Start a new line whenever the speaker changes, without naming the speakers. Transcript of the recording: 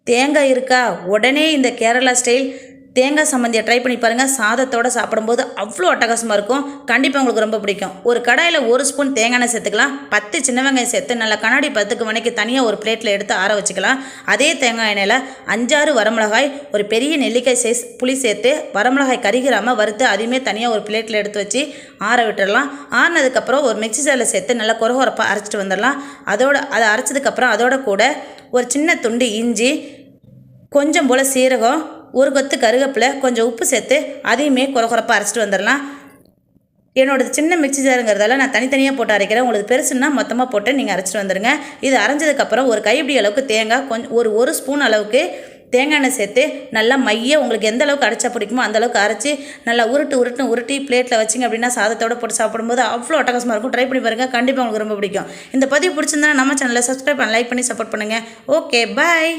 தேங்காய் இருக்கா, உடனே இந்த கேரளா ஸ்டைல் தேங்காய் சம்மந்தியை ட்ரை பண்ணி பாருங்கள். சாதத்தோடு சாப்பிடும்போது அவ்வளோ அட்டகாசமாக இருக்கும். கண்டிப்பாக உங்களுக்கு ரொம்ப பிடிக்கும். ஒரு கடாயில் 1 ஸ்பூன் தேங்காய் எண்ணெய் சேர்த்துக்கலாம். 10 சின்ன வெங்காயம் சேர்த்து நல்லா கண்ணாடி 10க்கு வணக்கி தனியாக ஒரு பிளேட்டில் எடுத்து ஆற வச்சுக்கலாம். அதே தேங்காய் எண்ணெயில் 5-6 வரமிளகாய், ஒரு பெரிய நெல்லிக்காய் சைஸ் புளி சேர்த்து வரமிளகாய் கருகிராமல் வறுத்து அதையுமே தனியாக ஒரு பிளேட்டில் எடுத்து வச்சு ஆற விட்டுடலாம். ஆறினதுக்கப்புறம் ஒரு மிக்சி ஜாரில் சேர்த்து நல்லா கொரகொரப்பாக அரைச்சிட்டு வந்துடலாம். அதை அரைச்சதுக்கப்புறம் அதோட கூட ஒரு சின்ன துண்டு இஞ்சி, கொஞ்சம் போல் சீரகம், ஒரு கொத்து கருவேப்பிலை, கொஞ்சம் உப்பு சேர்த்து அதையுமே கொரகொரப்பாக அரைச்சிட்டு வந்துடலாம். என்னோடது சின்ன மிக்சி ஜாருங்கிறதால நான் தனித்தனியாக போட்டு அரைக்கிறேன். உங்களுக்கு பெருசுன்னா மொத்தமாக போட்டு நீங்கள் அரைச்சிட்டு வந்துடுங்க. இது அரைஞ்சதுக்கப்புறம் ஒரு கைப்பிடி அளவுக்கு தேங்காய், கொஞ்சம் ஒரு ஸ்பூன் அளவுக்கு தேங்காய் எண்ணெய் சேர்த்து நல்லா உங்களுக்கு எந்த அளவுக்கு அரைச்சா பிடிக்குமோ அந்த அளவுக்கு அரைச்சி நல்லா உருட்டி பிளேட்டில் வச்சிங்க அப்படின்னா சாதத்தோடு போட்டு சாப்பிடும்போது அவ்வளோ அட்டகாசமாக இருக்கும். ட்ரை பண்ணி பாருங்கள். கண்டிப்பாக உங்களுக்கு ரொம்ப பிடிக்கும். இந்த பதிவு பிடிச்சிருந்தா நம்ம சேனலை சப்ஸ்கிரைப் பண்ணி லைக் பண்ணி சப்போர்ட் பண்ணுங்கள். ஓகே, பாய்.